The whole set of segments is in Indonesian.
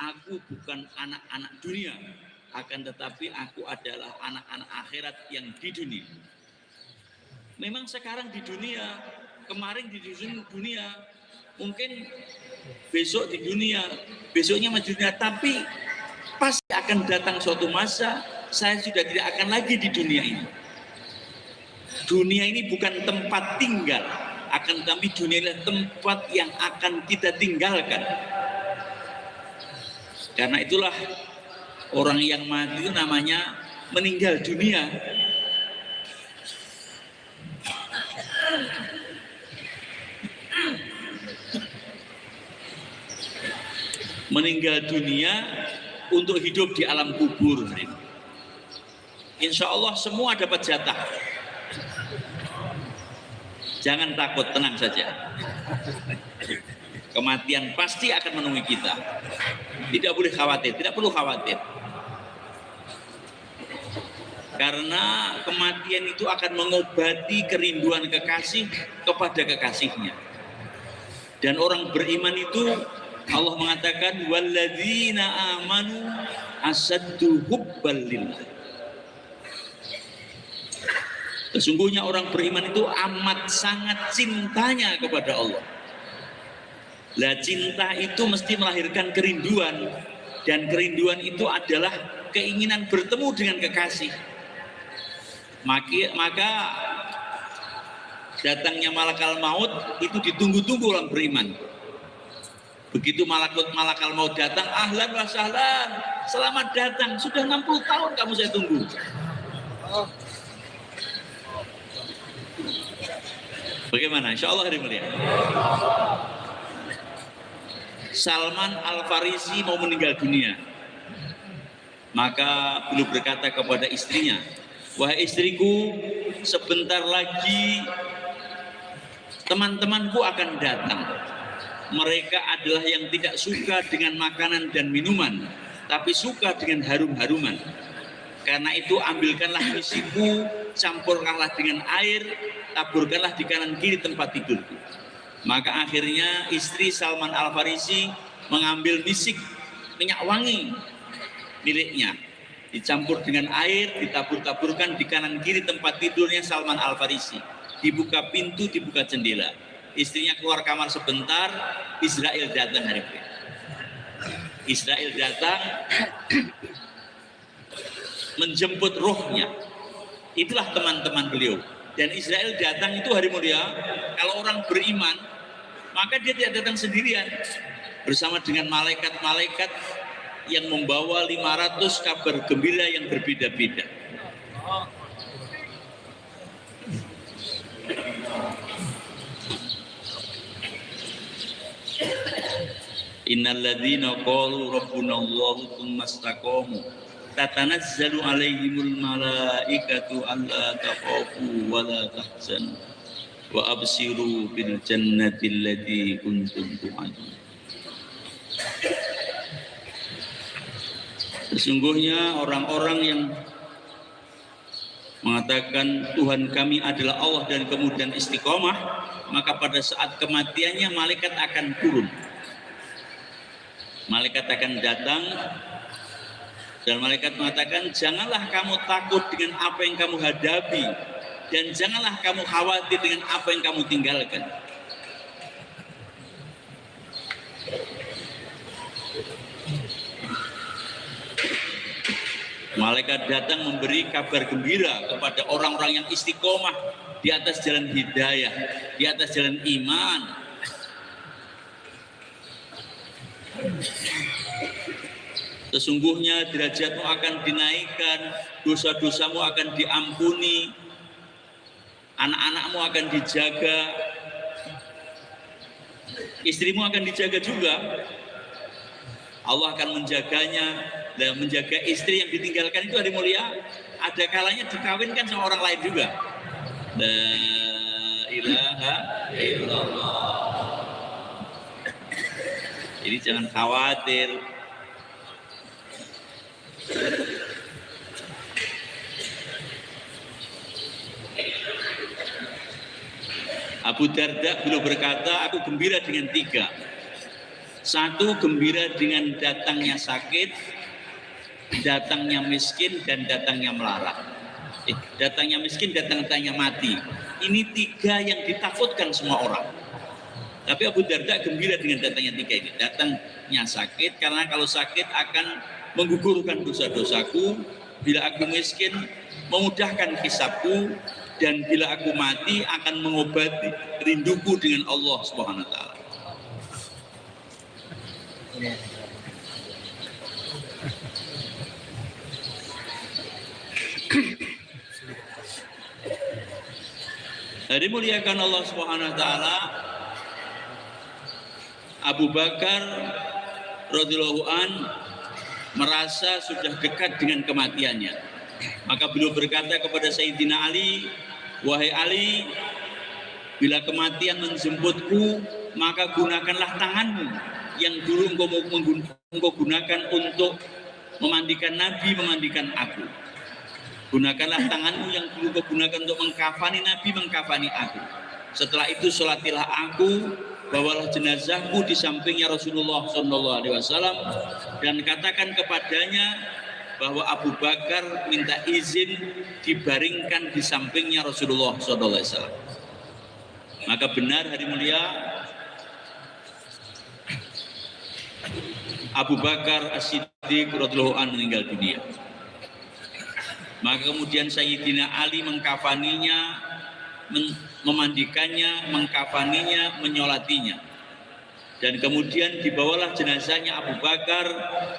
aku bukan anak-anak dunia, akan tetapi aku adalah anak-anak akhirat yang di dunia. Memang sekarang di dunia, kemarin di dunia, mungkin besok di dunia, besoknya di dunia, tapi pasti akan datang suatu masa saya sudah tidak akan lagi di dunia ini. Dunia ini bukan tempat tinggal, akan tetapi dunia adalah tempat yang akan kita tinggalkan. Karena itulah orang yang mati itu namanya meninggal dunia. Meninggal dunia untuk hidup di alam kubur. Insya Allah semua dapat jatah. Jangan takut, tenang saja. Kematian pasti akan menemui kita. Tidak boleh khawatir, tidak perlu khawatir. Karena kematian itu akan mengobati kerinduan kekasih kepada kekasihnya. Dan orang beriman itu Allah mengatakan walladzina amanu asaddu hubban lillah. Sesungguhnya orang beriman itu amat sangat cintanya kepada Allah. Lah cinta itu mesti melahirkan kerinduan, dan kerinduan itu adalah keinginan bertemu dengan kekasih. Maka datangnya malakal maut itu ditunggu-tunggu orang beriman. Begitu malakal maut datang, ahlan wa sahlan, selamat datang, sudah 60 tahun kamu saya tunggu. Bagaimana? Insya Allah hari mulia. Salman Al-Farisi mau meninggal dunia. Maka beliau berkata kepada istrinya, wahai istriku, sebentar lagi teman-temanku akan datang. Mereka adalah yang tidak suka dengan makanan dan minuman, tapi suka dengan harum-haruman. Karena itu ambilkanlah misiku, campurkanlah dengan air, taburkanlah di kanan kiri tempat tidurku. Maka akhirnya istri Salman Al-Farisi mengambil misik minyak wangi miliknya, dicampur dengan air, ditabur-taburkan di kanan kiri tempat tidurnya Salman Al-Farisi. Dibuka pintu, dibuka jendela. Istrinya keluar kamar sebentar, Israel datang hari ini. Israel datang menjemput rohnya. Itulah teman-teman beliau. Dan Israel datang itu hari mulia, kalau orang beriman, maka dia tidak datang sendirian. Bersama dengan malaikat-malaikat yang membawa 500 kabar gembira yang berbeda-beda. Innal ladzina qalu rabbunallahu tsumma istaqamu tatanazzalu alaihimul malaikatu alla takhafu wa la tahzanu wa absiru bil jannati allati kuntum tu'adun. Sesungguhnya orang-orang yang mengatakan Tuhan kami adalah Allah dan kemudian istiqomah, maka pada saat kematiannya malaikat akan turun. Malaikat akan datang dan malaikat mengatakan, janganlah kamu takut dengan apa yang kamu hadapi dan janganlah kamu khawatir dengan apa yang kamu tinggalkan. Malaikat datang memberi kabar gembira kepada orang-orang yang istiqomah di atas jalan hidayah, di atas jalan iman. Sesungguhnya derajatmu akan dinaikkan, dosa-dosamu akan diampuni, anak-anakmu akan dijaga, istrimu akan dijaga juga. Allah akan menjaganya dan menjaga istri yang ditinggalkan itu hari mulia. Ada kalanya dikawinkan sama orang lain juga. La ilaha illallah. Jadi jangan khawatir. Abu Darda beliau berkata, aku gembira dengan 3. Satu, gembira dengan datangnya sakit, datangnya miskin, dan datangnya melarat. Datangnya miskin, datangnya mati. Ini tiga yang ditakutkan semua orang. Tapi Abu Darda gembira dengan datangnya tiga ini. Datangnya sakit, karena kalau sakit akan menggugurkan dosa-dosaku. Bila aku miskin, memudahkan hisabku. Dan bila aku mati, akan mengobati rinduku dengan Allah Subhanahu wa Ta'ala. Dimuliakan Allah Subhanahu wa Ta'ala, Abu Bakar radhiyallahu an merasa sudah dekat dengan kematiannya. Maka beliau berkata kepada Sayyidina Ali, "Wahai Ali, bila kematian menjemputku, maka gunakanlah tanganmu yang dulu engkau gunakan untuk memandikan Nabi, memandikan aku. Gunakanlah tanganmu yang dulu kau gunakan untuk mengkafani Nabi, mengkafani aku. Setelah itu sholatilah aku, bawalah jenazahku di sampingnya Rasulullah SAW, dan katakan kepadanya bahwa Abu Bakar minta izin dibaringkan di sampingnya Rasulullah SAW." Maka benar hari mulia, Abu Bakar As-Siddiq radhiyallahu anhu meninggal dunia. Maka kemudian Sayyidina Ali mengkafaninya, memandikannya, mengkafaninya, menyolatinya. Dan kemudian dibawalah jenazahnya Abu Bakar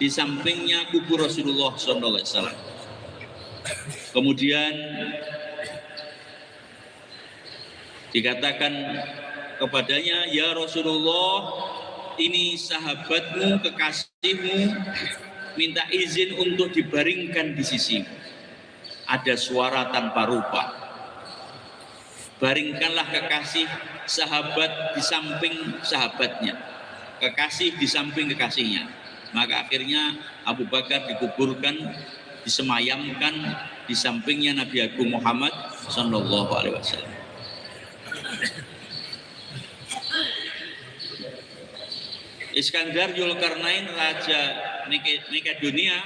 di sampingnya kubur Rasulullah SAW. Kemudian dikatakan kepadanya, "Ya Rasulullah, ini sahabatmu, kekasihmu, minta izin untuk dibaringkan di sisimu. Ada suara tanpa rupa. Baringkanlah kekasih sahabat di samping sahabatnya, kekasih di samping kekasihnya." Maka akhirnya Abu Bakar dikuburkan, disemayamkan di sampingnya Nabi Agung Muhammad sallallahu alaihi wasallam. Iskandar Zulkarnain, raja Makedonia,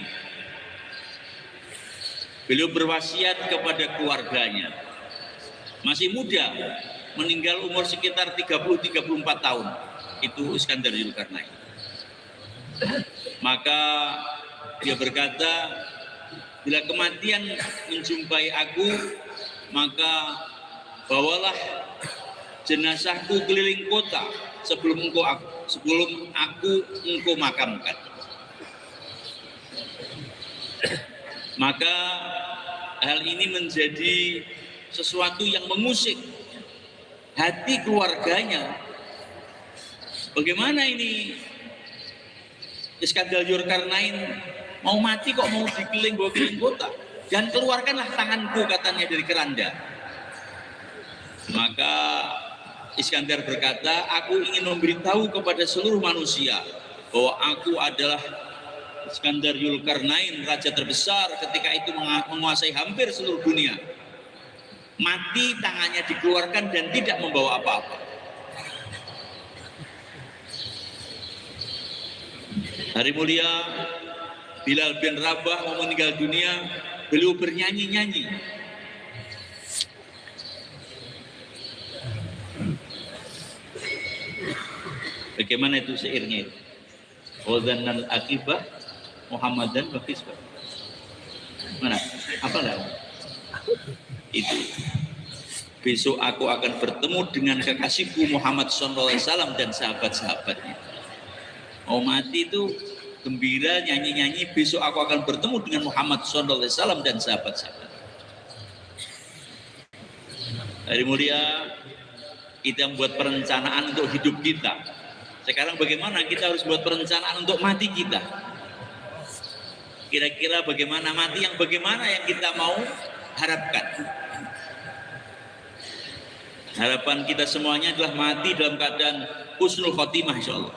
beliau berwasiat kepada keluarganya. Masih muda, meninggal umur sekitar 30-34 tahun. Itu Iskandar Zulkarnain. Maka dia berkata, "Bila kematian menjumpai aku, maka bawalah jenazahku keliling kota sebelum aku engkau makamkan." Maka hal ini menjadi sesuatu yang mengusik hati keluarganya. Bagaimana ini Iskandar Zulkarnain mau mati kok mau bawa keliling kota? Dan keluarkanlah tanganku, katanya, dari keranda. Maka Iskandar berkata, "Aku ingin memberitahu kepada seluruh manusia bahwa aku adalah Iskandar Zulkarnain, raja terbesar ketika itu menguasai hampir seluruh dunia. Mati, tangannya dikeluarkan dan tidak membawa apa-apa." Hari mulia, Bilal bin Rabah mau meninggal dunia, beliau bernyanyi-nyanyi. Bagaimana itu syairnya itu? Wadzannal akibah Muhammadan wa kisbah. Mana? Apa enggak? Itu. Besok aku akan bertemu dengan kekasihku Muhammad SAW dan sahabat-sahabatnya. Mau mati itu gembira, nyanyi-nyanyi, besok aku akan bertemu dengan Muhammad SAW dan sahabat-sahabat. Hari mulia, kita membuat perencanaan untuk hidup kita. Sekarang bagaimana kita harus buat perencanaan untuk mati kita? Kira-kira bagaimana mati yang bagaimana yang kita mau harapkan? Harapan kita semuanya adalah mati dalam keadaan husnul khotimah, insyaallah.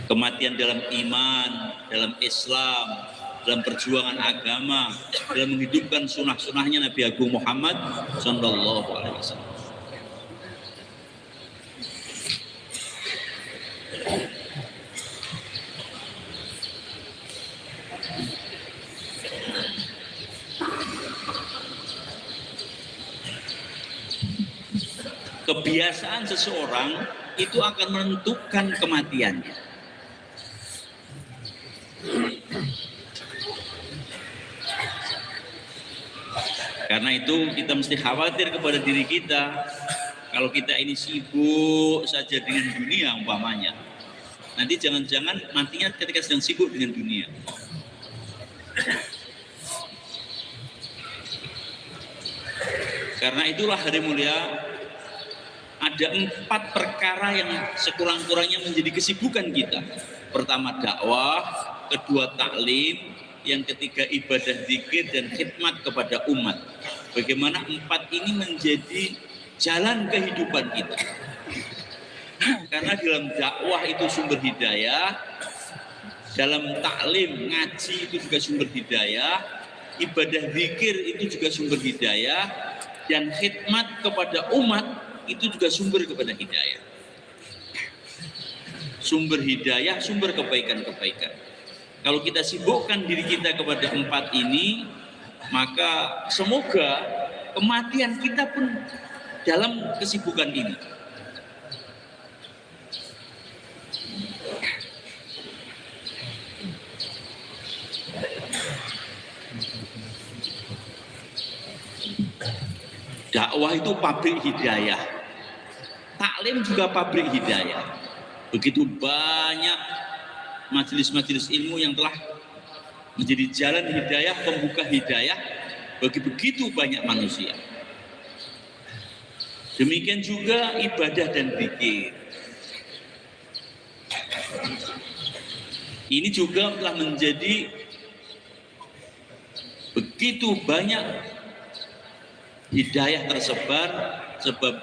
Kematian dalam iman, dalam Islam, dalam perjuangan agama, dalam menghidupkan sunnah-sunnahnya Nabi Agung Muhammad sallallahu alaihi wasallam. kebiasaan seseorang itu akan menentukan kematiannya. Karena itu kita mesti khawatir kepada diri kita. Kalau kita ini sibuk saja dengan dunia umpamanya, nanti jangan-jangan matinya ketika sedang sibuk dengan dunia. Karena itulah hari mulia, ada 4 perkara yang sekurang-kurangnya menjadi kesibukan kita. Pertama dakwah, kedua taklim, yang ketiga ibadah zikir dan khidmat kepada umat. Bagaimana 4 ini menjadi jalan kehidupan kita. Karena dalam dakwah itu sumber hidayah, dalam taklim ngaji itu juga sumber hidayah, ibadah zikir itu juga sumber hidayah, dan khidmat kepada umat itu juga sumber kepada hidayah. Sumber hidayah, sumber kebaikan-kebaikan. Kalau kita sibukkan diri kita kepada 4 ini, maka semoga kematian kita pun dalam kesibukan ini. Dakwah itu pabrik hidayah, taklim juga pabrik hidayah. Begitu banyak majelis-majelis ilmu yang telah menjadi jalan hidayah, pembuka hidayah bagi begitu banyak manusia. Demikian juga ibadah dan zikir. Ini juga telah menjadi begitu banyak hidayah tersebar sebab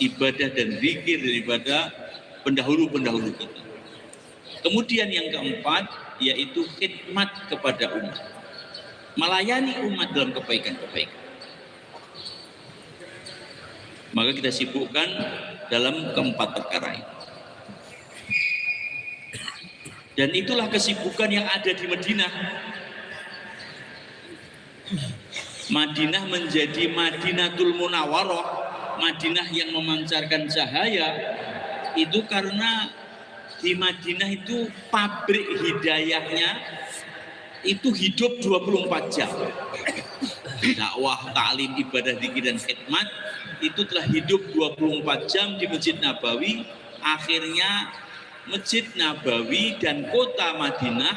ibadah dan zikir daripada pendahulu-pendahulu kita. Kemudian yang keempat yaitu khidmat kepada umat, melayani umat dalam kebaikan-kebaikan. Maka kita sibukkan dalam keempat perkara ini. Dan itulah kesibukan yang ada di Madinah. Madinah menjadi Madinatul Munawwarah, Madinah yang memancarkan cahaya, itu karena di Madinah itu pabrik hidayahnya itu hidup 24 jam. Dakwah, taklim, ibadah, zikir dan khidmat itu telah hidup 24 jam di Masjid Nabawi. Akhirnya Masjid Nabawi dan kota Madinah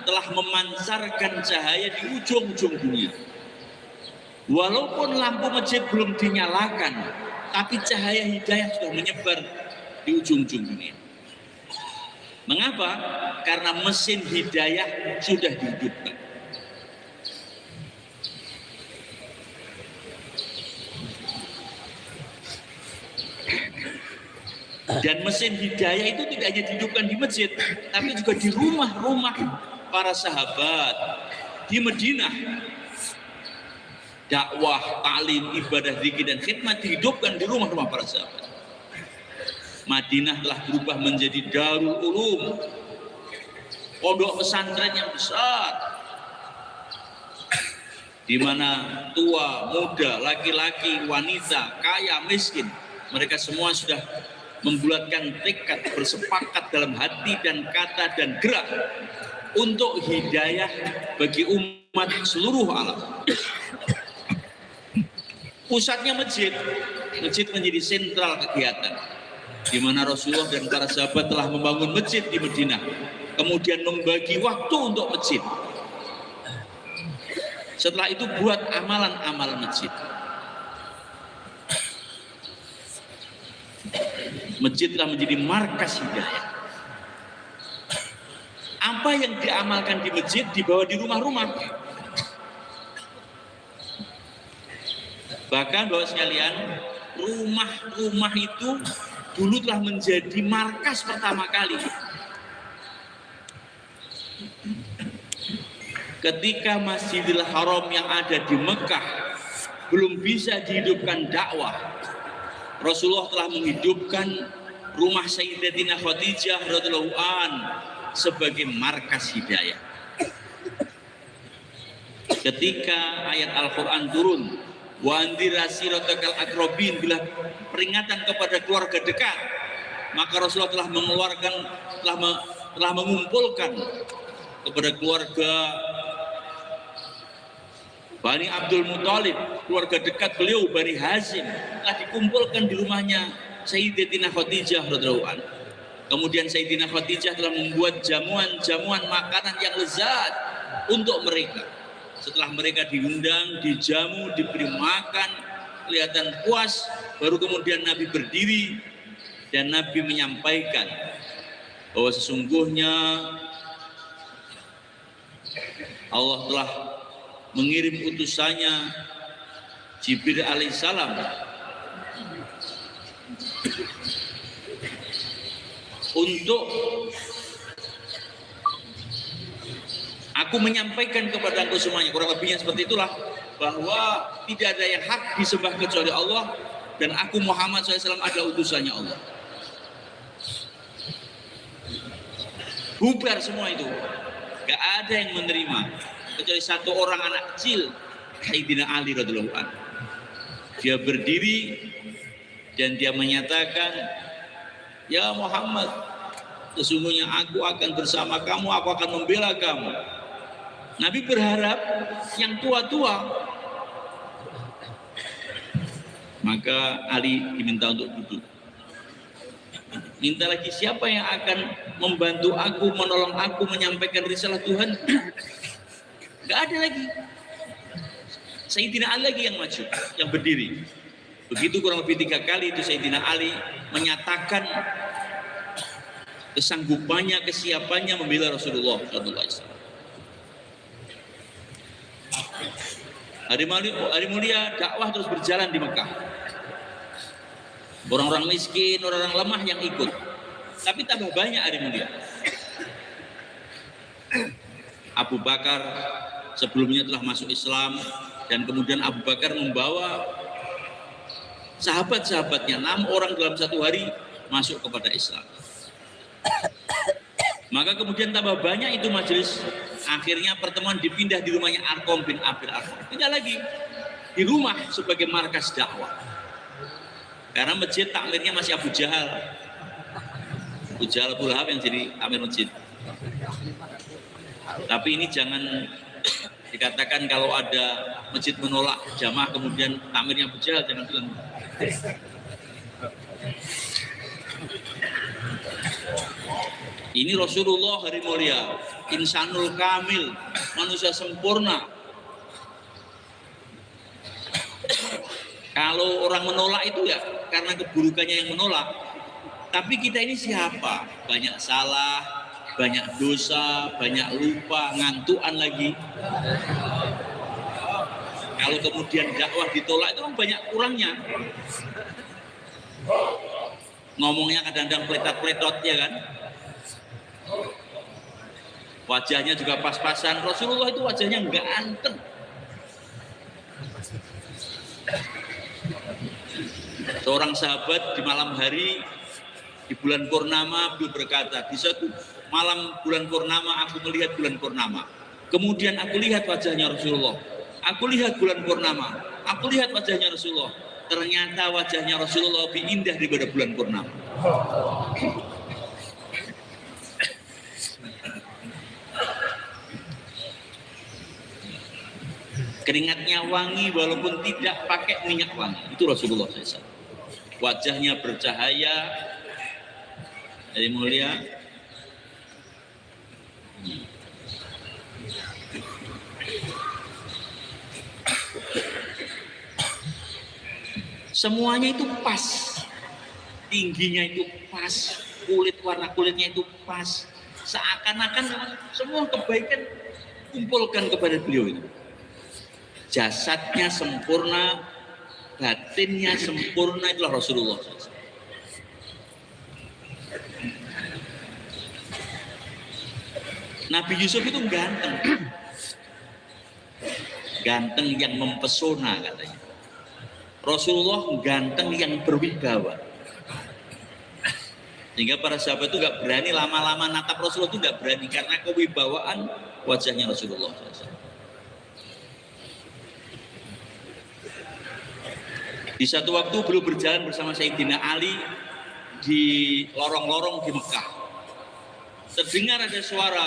telah memancarkan cahaya di ujung-ujung dunia. Walaupun lampu masjid belum dinyalakan, tapi cahaya hidayah sudah menyebar di ujung-ujung dunia. Mengapa? Karena mesin hidayah sudah dihidupkan. Dan mesin hidayah itu tidak hanya dihidupkan di masjid, tapi juga di rumah-rumah para sahabat di Madinah. Dakwah, taklim, ibadah, zikir dan khidmat dihidupkan di rumah-rumah para sahabat. Madinah telah berubah menjadi Darul Ulum, pondok pesantren yang besar, di mana tua, muda, laki-laki, wanita, kaya, miskin, mereka semua sudah membulatkan tekad, bersepakat dalam hati dan kata dan gerak untuk hidayah bagi umat seluruh alam. Pusatnya masjid menjadi sentral kegiatan, di mana Rasulullah dan para sahabat telah membangun masjid di Madinah, kemudian membagi waktu untuk masjid. Setelah itu buat amalan-amalan masjid. Masjid telah menjadi markas hidayah. Apa yang diamalkan di masjid dibawa di rumah-rumah. Bahkan Bapak sekalian, rumah-rumah itu dulu telah menjadi markas pertama kali. Ketika Masjidil Haram yang ada di Mekah belum bisa dihidupkan dakwah, Rasulullah telah menghidupkan rumah Sayyidatina Khadijah radhiyallahu anha sebagai markas hidayah. Ketika ayat Al-Quran turun, Wa anzir ashiratakal aqrabin, bila peringatan kepada keluarga dekat, maka Rasulullah telah mengumpulkan kepada keluarga Bani Abdul Muthalib, keluarga dekat beliau Bani Hashim, telah dikumpulkan di rumahnya Sayyidatina Khadijah radhiyallahu anha. Kemudian Sayyidina Khadijah telah membuat jamuan-jamuan makanan yang lezat untuk mereka. Setelah mereka diundang, dijamu, diberi makan, kelihatan puas, baru kemudian Nabi berdiri dan Nabi menyampaikan bahwa sesungguhnya Allah telah mengirim utusannya Jibril alaihissalam untuk aku menyampaikan kepada engkau semuanya, kurang lebihnya seperti itulah, bahwa tidak ada yang hak disembah kecuali Allah dan aku Muhammad SAW adalah utusannya Allah. Bubar semua itu, gak ada yang menerima kecuali satu orang anak kecil, Sayyidina Ali radhiyallahu anhu. Dia berdiri dan dia menyatakan, ya Muhammad, sesungguhnya aku akan bersama kamu, aku akan membela kamu. Nabi berharap yang tua-tua. Maka Ali diminta untuk duduk. Minta lagi, siapa yang akan membantu aku, menolong aku menyampaikan risalah Tuhan? Gak ada lagi. Sayyidina Ali lagi yang maju, yang berdiri. Begitu kurang lebih 3 kali itu Sayyidina Ali menyatakan kesanggupannya, kesiapannya membela Rasulullah SAW. Hari mulia dakwah terus berjalan di Mekah. Orang-orang miskin, orang-orang lemah yang ikut. Tapi tambah banyak hari mulia. Abu Bakar sebelumnya telah masuk Islam dan kemudian Abu Bakar membawa sahabat-sahabatnya, 6 orang dalam satu hari masuk kepada Islam. Maka kemudian tambah banyak itu majelis. Akhirnya pertemuan dipindah di rumahnya Arqam bin Abil Arqam. Tidak lagi di rumah sebagai markas dakwah. Karena masjid takmirnya masih Abu Jahal. Abu Jahal Abu Lahab yang jadi takmir masjid. Tapi ini jangan dikatakan kalau ada masjid menolak jamaah kemudian takmirnya Abu Jahal, jangan bilang. Ini Rasulullah hari mulia, insanul kamil, manusia sempurna. Kalau orang menolak itu ya karena keburukannya yang menolak. Tapi kita ini siapa? Banyak salah, banyak dosa, banyak lupa, ngantuan lagi. Kalau kemudian dakwah ditolak itu kan banyak kurangnya. Ngomongnya kadang-kadang pletot-pletot ya kan. Wajahnya juga pas-pasan. Rasulullah itu wajahnya enggak anteng. Seorang sahabat di malam hari di bulan purnama beliau berkata, di satu malam bulan purnama aku melihat bulan purnama. Kemudian aku lihat wajahnya Rasulullah. Aku lihat bulan purnama. Aku lihat wajahnya Rasulullah. Ternyata wajahnya Rasulullah lebih indah daripada bulan purnama. Keringatnya wangi walaupun tidak pakai minyak wangi. Itu Rasulullah SAW. Wajahnya bercahaya, dari mulia. Semuanya itu pas. Tingginya itu pas. Warna kulitnya itu pas. Seakan-akan semua kebaikan kumpulkan kepada beliau itu. Jasadnya sempurna, batinnya sempurna, itulah Rasulullah. Nabi Yusuf itu ganteng. Ganteng yang mempesona katanya. Rasulullah ganteng yang berwibawa. Sehingga para sahabat itu gak berani lama-lama natap Rasulullah, itu gak berani karena kewibawaan wajahnya Rasulullah. Di satu waktu beliau berjalan bersama Sayyidina Ali di lorong-lorong di Mekah. Terdengar ada suara,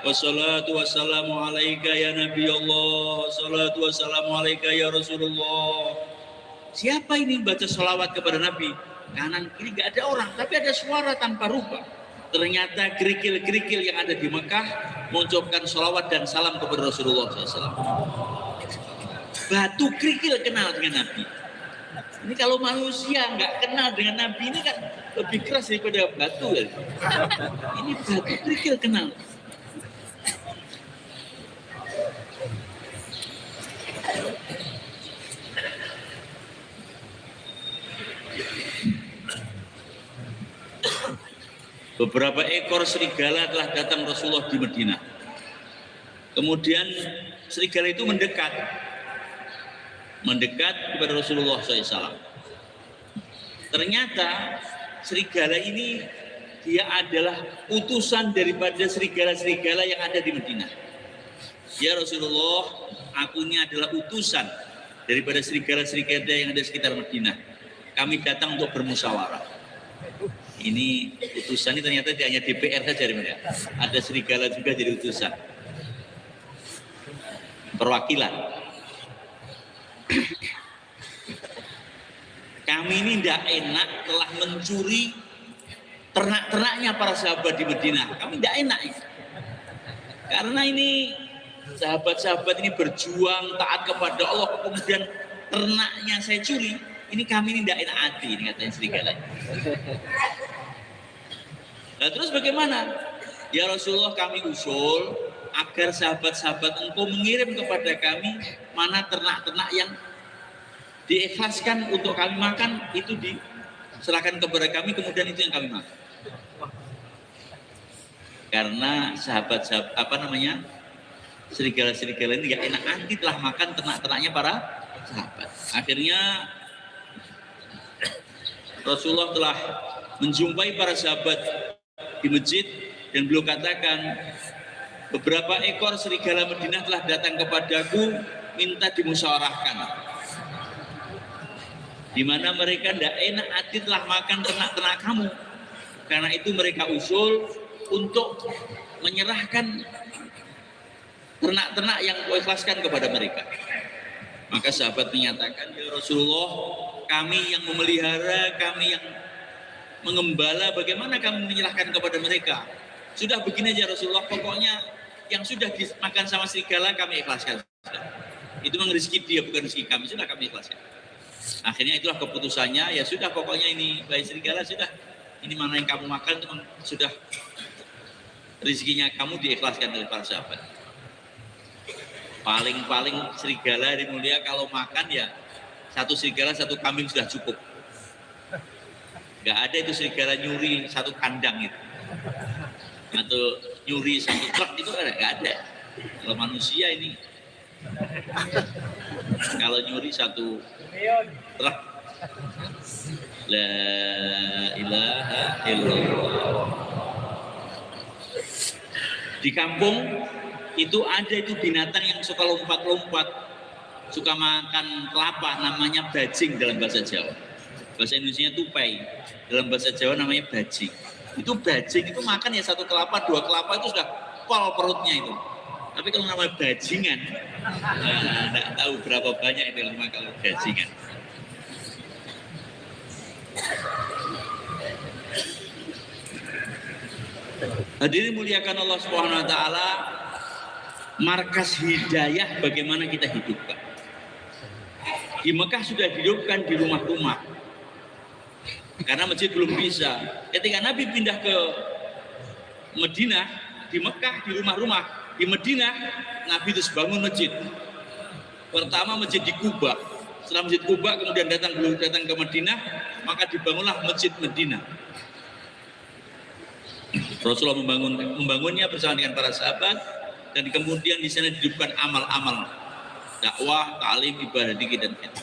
wassalatu wassalamu alaika ya Nabi Allah, wassalatu wassalamu alaika ya Rasulullah. Siapa ini baca sholawat kepada Nabi? Kanan kiri gak ada orang, tapi ada suara tanpa rupa. Ternyata kerikil-kerikil yang ada di Mekah mengucapkan sholawat dan salam kepada Rasulullah SAW. Batu kerikil kenal dengan Nabi. Ini kalau manusia nggak kenal dengan Nabi ini kan lebih keras daripada batu ya. Ini batu kerikil kenal. Beberapa ekor serigala telah datang Rasulullah di Madinah. Kemudian serigala itu mendekat kepada Rasulullah SAW. Ternyata serigala ini dia adalah utusan daripada serigala-serigala yang ada di Madinah. Ya Rasulullah, aku ini adalah utusan daripada serigala-serigala yang ada di sekitar Madinah. Kami datang untuk bermusyawarah. Ini utusan ini ternyata tidak hanya DPR saja, ada serigala juga jadi utusan. Perwakilan. Kami ini tidak enak telah mencuri ternak-ternaknya para sahabat di Madinah. Kami tidak enak. Karena ini sahabat-sahabat ini berjuang taat kepada Allah, kemudian ternaknya saya curi. Ini kami ini tidak enak hati, ini katanya serigala. Nah terus bagaimana? Ya Rasulullah, kami usul agar sahabat-sahabat engkau mengirim kepada kami mana ternak-ternak yang diikhlaskan untuk kami makan, itu diserahkan kepada kami, kemudian itu yang kami makan. Karena sahabat-sahabat serigala-serigala ini gak enak hati telah makan ternak-ternaknya para sahabat. Akhirnya Rasulullah telah menjumpai para sahabat di masjid dan beliau katakan, beberapa ekor serigala Madinah telah datang kepadaku minta dimusyawarahkan, di mana mereka tidak enak hati telah makan ternak-ternak kamu. Karena itu mereka usul untuk menyerahkan ternak-ternak yang kau ikhlaskan kepada mereka. Maka sahabat menyatakan, ya Rasulullah, kami yang memelihara, kami yang mengembala, bagaimana kami menyerahkan kepada mereka? Sudah begini aja Rasulullah, pokoknya yang sudah dimakan sama serigala kami ikhlaskan. Itu memang rezeki dia, bukan rezeki kami, sudah kami ikhlaskan. Akhirnya itulah keputusannya, ya sudah pokoknya ini bayi serigala sudah, ini mana yang kamu makan itu sudah rezekinya kamu diikhlaskan oleh para sahabat. Paling-paling serigala di mulia kalau makan ya satu serigala satu kambing sudah cukup. Gak ada itu serigala nyuri satu kandang itu, atau nyuri satu truk itu gak ada. Kalau manusia ini, kalau nyuri satu truk, la ilaha illallah. Di kampung itu ada itu binatang yang suka lompat-lompat, suka makan kelapa, namanya bajing dalam bahasa Jawa. Bahasa Indonesia tupai, dalam bahasa Jawa namanya bajing. Itu bajing itu makan ya satu kelapa, dua kelapa itu sudah pol perutnya itu. Tapi kalau namanya bajingan, tidak tahu berapa banyak itu lama kalau bajingan. Hadirin muliakan Allah Subhanahu wa taala, markas hidayah bagaimana kita hidupkan. Di Mekah sudah dihidupkan di rumah-rumah. Karena masjid belum bisa. Ketika Nabi pindah ke Madinah, di Mekah di rumah-rumah, di Madinah Nabi terus bangun masjid. Pertama masjid di Kuba. Setelah masjid Kuba kemudian datang ke Madinah, maka dibangunlah Masjid Madinah. Rasulullah membangunnya bersama dengan para sahabat, dan kemudian di sana dihidupkan amal-amal dakwah, ta'lim, ibadah dikit dan kita.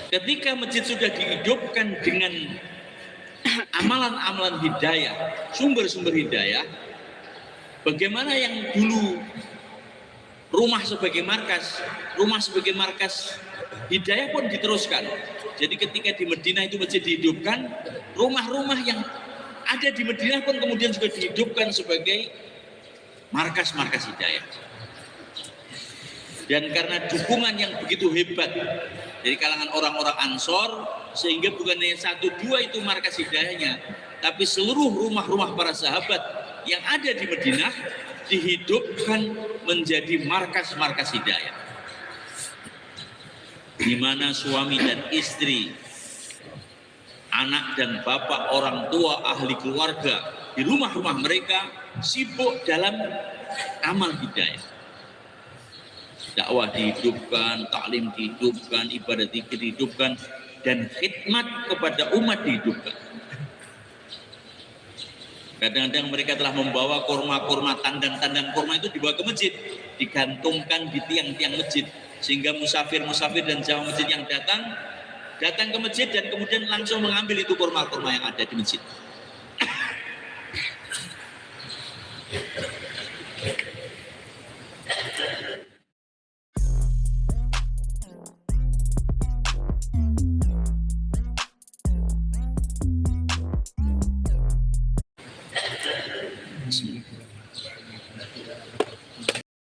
Ketika masjid sudah dihidupkan dengan amalan-amalan hidayah, sumber-sumber hidayah, bagaimana yang dulu rumah sebagai markas hidayah pun diteruskan. Jadi ketika di Madinah itu masjid dihidupkan, rumah-rumah yang ada di Madinah pun kemudian juga dihidupkan sebagai markas-markas hidayah. Dan karena dukungan yang begitu hebat dari kalangan orang-orang Ansor, sehingga bukan hanya 1-2 itu markas hidayahnya, tapi seluruh rumah-rumah para sahabat yang ada di Madinah dihidupkan menjadi markas-markas hidayah, di mana suami dan istri, anak dan bapak, orang tua, ahli keluarga di rumah-rumah mereka sibuk dalam amal hidayah. Dakwah dihidupkan, taklim dihidupkan, ibadah zikir dihidupkan, dan khidmat kepada umat dihidupkan. Kadang-kadang mereka telah membawa kurma-kurma, tandan-tandan kurma itu dibawa ke masjid, digantungkan di tiang-tiang masjid, sehingga musafir-musafir dan jamaah masjid yang datang ke masjid dan kemudian langsung mengambil itu kurma-kurma yang ada di masjid.